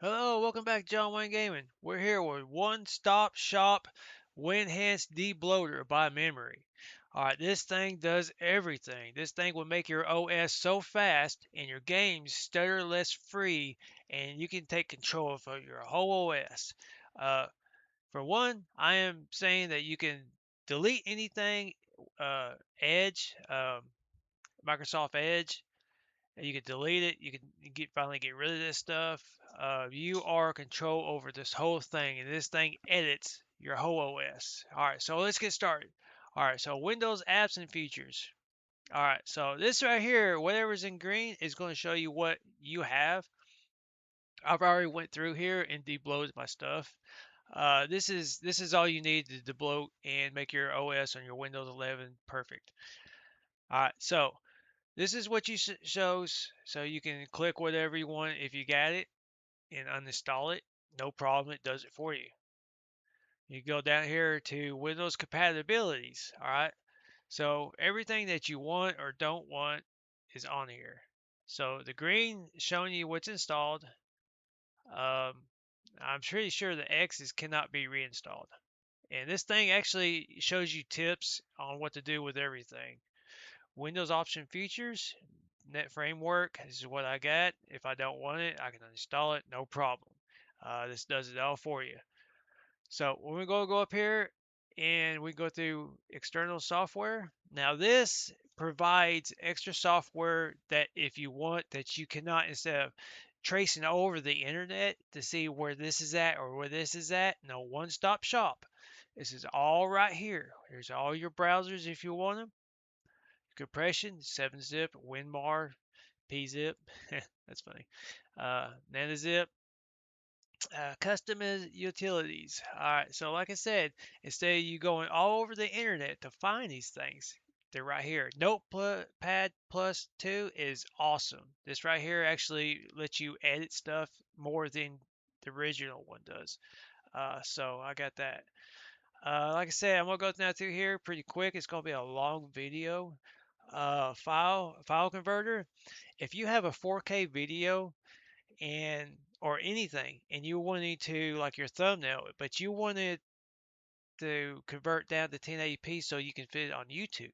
Hello, welcome back to John Wayne Gaming. We're here with One Stop Shop Winhance debloater by memory. Alright, this thing does everything. This thing will make your OS so fast and your games stutter less free, and you can take control of your whole OS. Uh, for one, I am saying that you can delete anything, Edge, Microsoft Edge, you can delete it. You can finally get rid of this stuff. You are in control over this whole thing, and this thing edits your whole OS. All right, so let's get started. All right, so Windows apps and features. All right, so this right here, whatever's in green, is going to show you what you have. I've already went through here and debloated my stuff. This is all you need to debloat and make your OS on your Windows 11 perfect. All right, so this is what you shows, so you can click whatever you want if you got it and uninstall it. No problem, it does it for you. You go down here to Windows compatibilities, all right? So everything that you want or don't want is on here. So the green is showing you what's installed. Um, I'm pretty sure the X's cannot be reinstalled. And this thing actually shows you tips on what to do with everything. Windows option features, Net framework, this is what I got. If I don't want it, I can uninstall it, no problem. This does it all for you. So when we go up here and we go through external software, now this provides extra software that if you want that you cannot, instead of tracing over the internet to see where this is at or where this is at, no, one-stop shop. This is all right here. Here's all your browsers if you want them. Compression, 7-zip, WinMar, PZip. That's funny. NanoZip, custom utilities. All right, so like I said, instead of you going all over the internet to find these things, they're right here. Notepad Plus 2 is awesome. This right here actually lets you edit stuff more than the original one does. So I got that. Like I said, I'm gonna go now through here pretty quick. It's gonna be a long video. File converter. If you have a 4K video and or anything, and you wanted to like your thumbnail, but you wanted to convert down to 1080p so you can fit it on YouTube,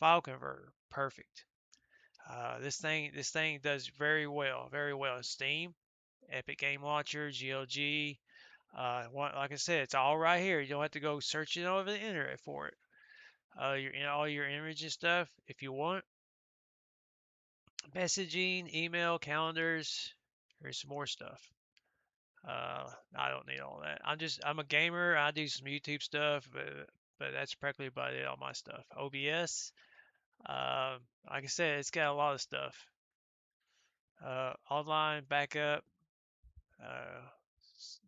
file converter, perfect. This thing does very well. Steam, Epic Game Launcher, GLG. Like I said, it's all right here. You don't have to go searching over the internet for it. All your image and stuff if you want. Messaging, email, calendars. Here's some more stuff. I don't need all that. I'm a gamer. I do some YouTube stuff, but that's practically about it on my stuff. OBS. Like I said, it's got a lot of stuff. Online backup. Uh,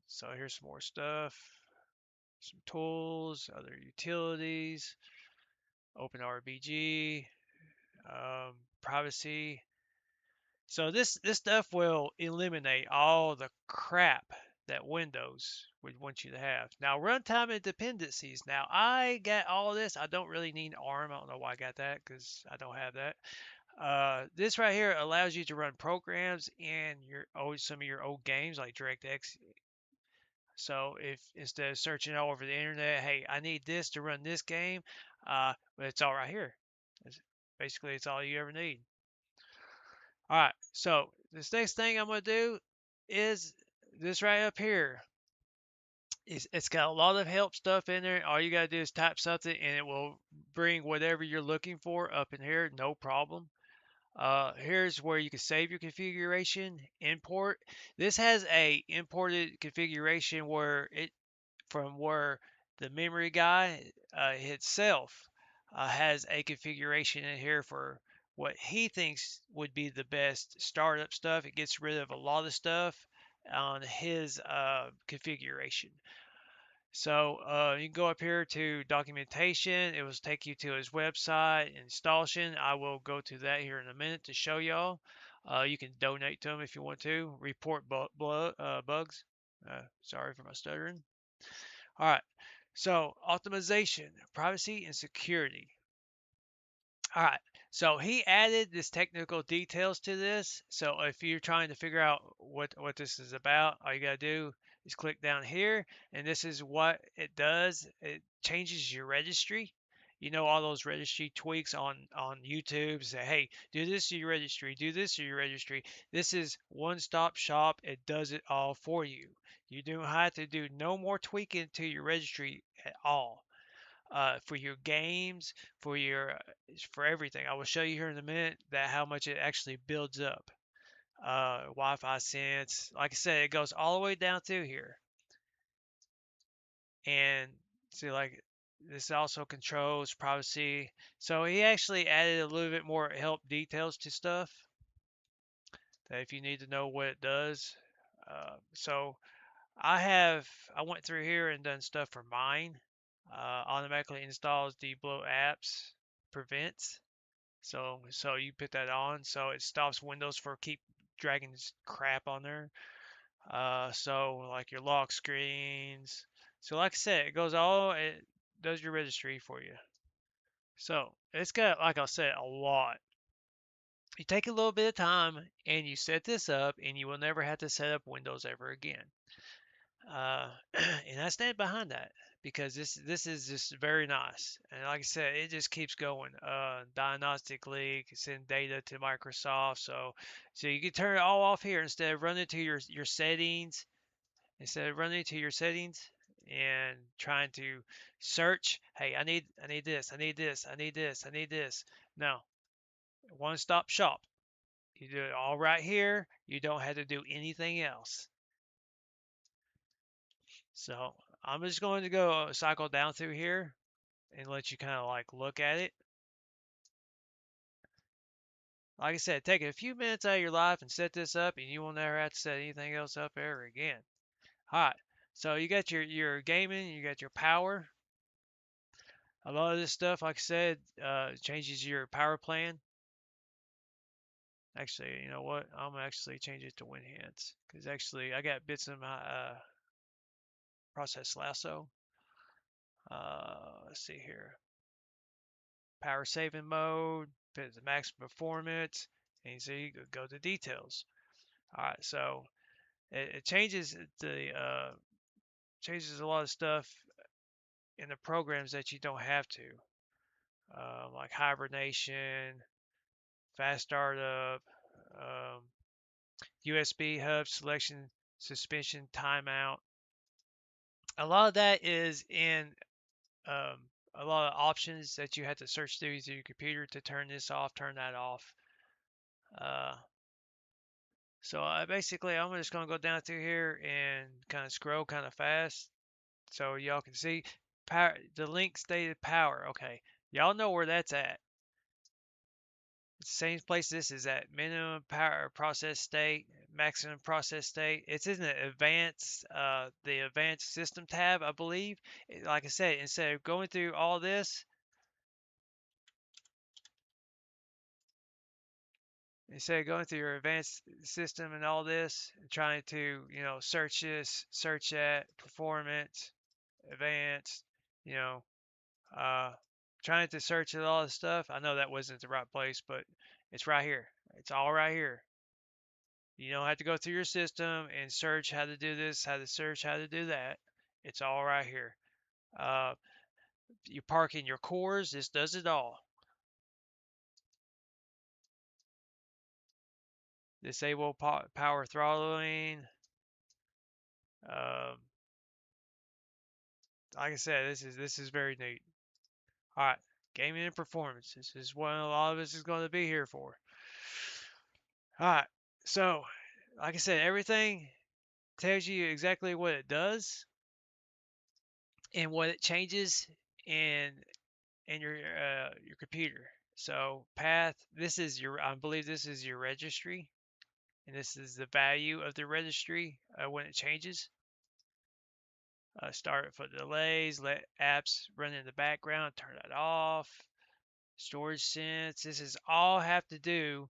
so here's some more stuff. Some tools, other utilities. OpenRBG. Privacy. So this stuff will eliminate all the crap that Windows would want you to have. Now runtime and dependencies. Now I got all this. I don't really need ARM. I don't know why I got that because I don't have that. This right here allows you to run programs in some of your old games like DirectX. So if instead of searching all over the internet, hey, I need this to run this game, but it's all right here. It's, basically, it's all you ever need. All right, so this next thing I'm going to do is this right up here. It's got a lot of help stuff in there. All you got to do is type something and it will bring whatever you're looking for up in here, no problem. Here's where you can save your configuration, import. This has a imported configuration where it from where the memory guy itself has a configuration in here for what he thinks would be the best startup stuff. It gets rid of a lot of stuff on his configuration. So you can go up here to documentation. It will take you to his website, installation. I will go to that here in a minute to show y'all. You can donate to him if you want to. Report bugs. Sorry for my stuttering. All right. So optimization, privacy, and security. All right. So he added this technical details to this. So if you're trying to figure out what this is about, all you gotta do is click down here, and this is what it does. It changes your registry. You know all those registry tweaks on YouTube. Say, hey, do this to your registry, do this to your registry. This is one-stop shop. It does it all for you. You don't have to do no more tweaking to your registry at all for your games, for everything. I will show you here in a minute that how much it actually builds up. Wi-Fi sense, like I said, it goes all the way down through here, and see like this also controls privacy. So he actually added a little bit more help details to stuff that if you need to know what it does. So I have I went through here and done stuff for mine. Automatically installs debloat apps, prevents. So you put that on, so it stops Windows for keep dragging this crap on there. So like your lock screens. So like I said, it does your registry for you. So it's got, like I said, a lot. You take a little bit of time and you set this up, and you will never have to set up Windows ever again. And I stand behind that because this is just very nice. And like I said, it just keeps going. Diagnostic leak, send data to Microsoft. So you can turn it all off here instead of running to your settings. Instead of running to your settings and trying to search, hey, I need this, I need this, I need this, I need this. No, one stop shop. You do it all right here. You don't have to do anything else. So I'm just going to go cycle down through here and let you kind of like look at it. Like I said, take a few minutes out of your life and set this up, and you will never have to set anything else up ever again. All right, so you got your gaming, you got your power. A lot of this stuff, like I said, changes your power plan. Actually, you know what? I'm gonna actually change it to Winhance because actually I got bits of my process lasso. Let's see here. Power saving mode, put the max performance, and you see, go to details. All right, so it changes a lot of stuff in the programs that you don't have to, like hibernation, fast startup, um, USB hub selection, suspension, timeout. A lot of that is in um, a lot of options that you have to search through your computer to turn this off, turn that off. Uh, So basically, I'm just gonna go down through here and kind of scroll kind of fast, so y'all can see power. The link stated power. Okay, y'all know where that's at. It's the same place this is at. Minimum power process state, maximum process state. It's in the advanced system tab, I believe. Like I said, instead of going through all this, instead of going through your advanced system and all this, and trying to search this, search that, performance advanced, you know, uh, trying to search at all this stuff. I know that wasn't the right place, but it's right here. It's all right here. You don't have to go through your system and search how to do this, how to search how to do that. It's all right here. Uh, you park in your cores. This does it all. Disable power throttling. Um, like I said, this is very neat. All right, gaming and performance. This is what a lot of us is going to be here for. All right, so like I said, everything tells you exactly what it does and what it changes in your computer. So path, this is your I believe this is your registry, and this is the value of the registry when it changes. Start for delays, let apps run in the background, turn that off. Storage sense. This is all have to do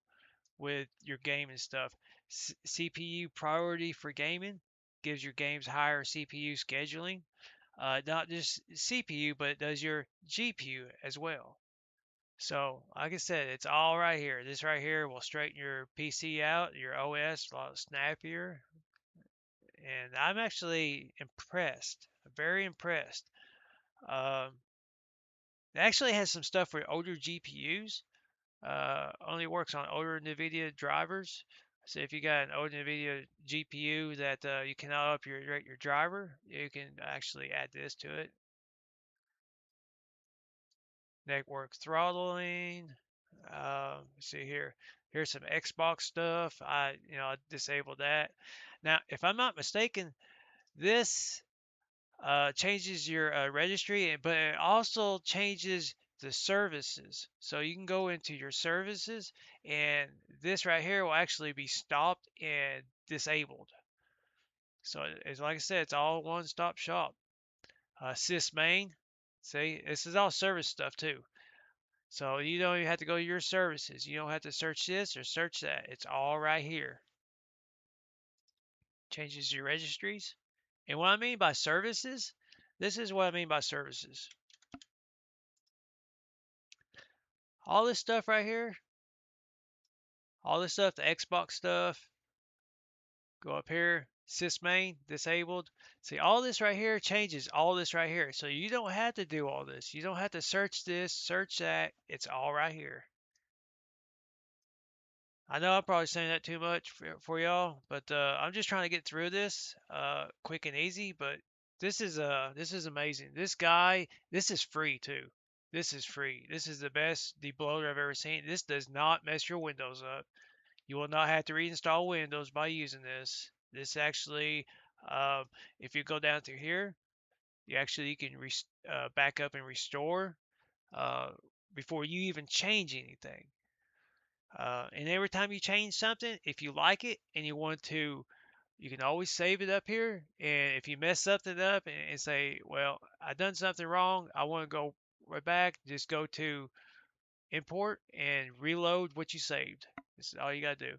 with your gaming stuff. CPU priority for gaming gives your games higher CPU scheduling. Not just CPU, but it does your GPU as well. So, like I said, it's all right here. This right here will straighten your PC out, your OS a lot snappier. And I'm actually impressed, very impressed. Um, it actually has some stuff for older GPUs. Only works on older NVIDIA drivers. So if you got an old NVIDIA GPU that you cannot upgrade your driver, you can actually add this to it. Network throttling. Let's see here. Here's some Xbox stuff. I disabled that. Now, if I'm not mistaken, this changes your registry, but it also changes the services. So you can go into your services, and this right here will actually be stopped and disabled. So it's like I said, it's all one-stop shop. Sysmain, see, this is all service stuff too. So you don't even have to go to your services. You don't have to search this or search that. It's all right here. Changes your registries. And what I mean by services, this is what I mean by services. All this stuff right here, all this stuff, the Xbox stuff, go up here, sysmain, disabled. See, all this right here changes all this right here. So you don't have to do all this. You don't have to search this, search that. It's all right here. I know I'm probably saying that too much for y'all, but I'm just trying to get through this quick and easy. But this is amazing. This guy, this is free too. This is free. This is the best debloater I've ever seen. This does not mess your Windows up. You will not have to reinstall Windows by using this. This actually, um, if you go down through here, you can back up and restore uh, before you even change anything. And every time you change something, if you like it and you want to, you can always save it up here. And if you mess something up and say, well, I done something wrong, I want to go right back, just go to import and reload what you saved. This is all you got to do.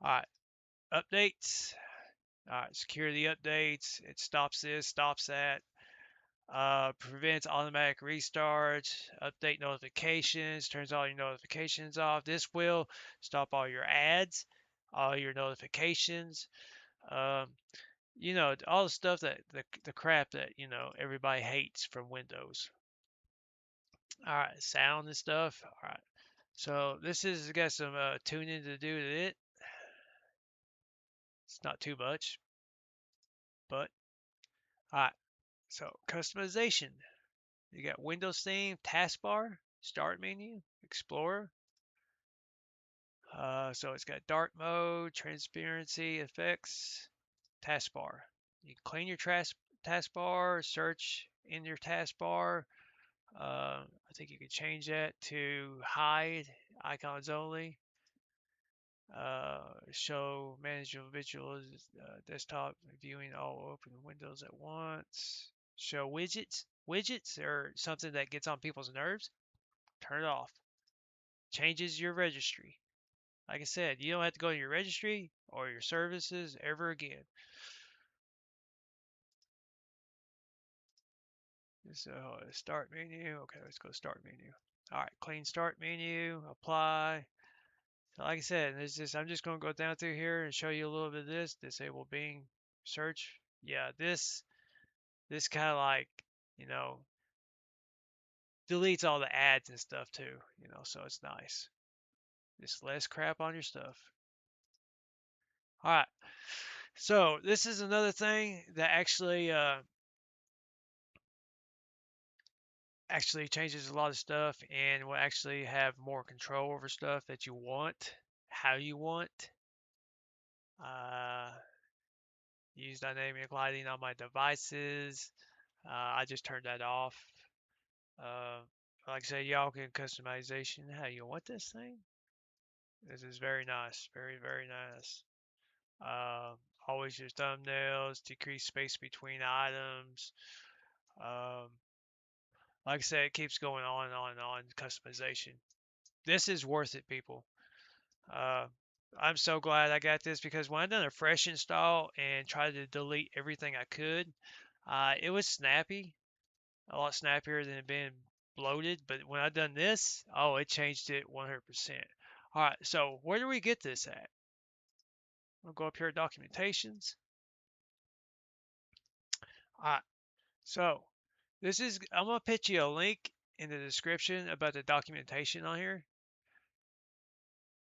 All right, updates. All right, security updates. It stops this, stops that. Prevents automatic restarts, update notifications, turns all your notifications off. This will stop all your ads, all your notifications, um, all the stuff the crap that, everybody hates from Windows. All right, sound and stuff. All right. So this is got some tuning to do to it. It's not too much, but all right. So customization. You got Windows theme, taskbar, start menu, Explorer. So it's got dark mode, transparency, effects, taskbar. You can clean your taskbar, search in your taskbar. I think you can change that to hide, icons only. Show manageable visuals, desktop viewing all open windows at once. Show widgets. Widgets are something that gets on people's nerves. Turn it off. Changes your registry. Like I said, you don't have to go to your registry or your services ever again. So start menu. Okay, let's go start menu. All right, clean start menu. Apply. So like I said, I'm just going to go down through here and show you a little bit of this. Disable Bing search. Yeah, this kind of like you know deletes all the ads and stuff too. So it's nice. Just less crap on your stuff. All right. So this is another thing that actually changes a lot of stuff and will actually have more control over stuff that you want, how you want. Uh, Use dynamic lighting on my devices. I just turned that off. Uh, like I said, y'all can customization how you want this thing. This is very nice, very very nice. Uh, Always use thumbnails, decrease space between items. Um, like I said, it keeps going on and on and on. Customization. This is worth it, people. Uh, I'm so glad I got this because when I done a fresh install and tried to delete everything I could, it was snappy, a lot snappier than it been bloated, but when I done this, oh, it changed it 100%. All right, so where do we get this at? We'll go up here, documentations. All right, so I'm gonna put you a link in the description about the documentation on here,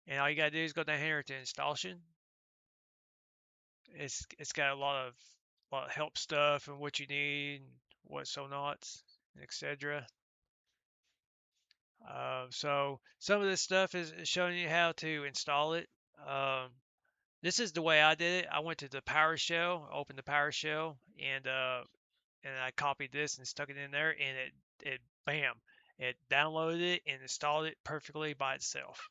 and all you gotta do is go down here to installation. It's got a lot of help stuff and what you need, and what so nots, etc. So some of this stuff is showing you how to install it. Um, this is the way I did it. I went to the PowerShell, opened the PowerShell, and I copied this and stuck it in there, and it bam, it downloaded it and installed it perfectly by itself.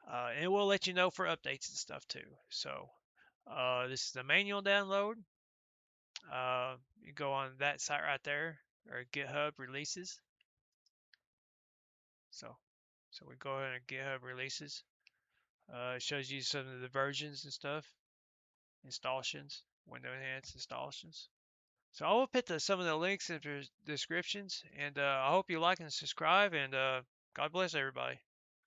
And it will let you know for updates and stuff too. So this is the manual download. You go on that site right there, or GitHub releases. So we go ahead and GitHub releases. It shows you some of the versions and stuff, installations, window enhanced installations. So I will put some of the links in the descriptions, and I hope you like and subscribe, and God bless everybody.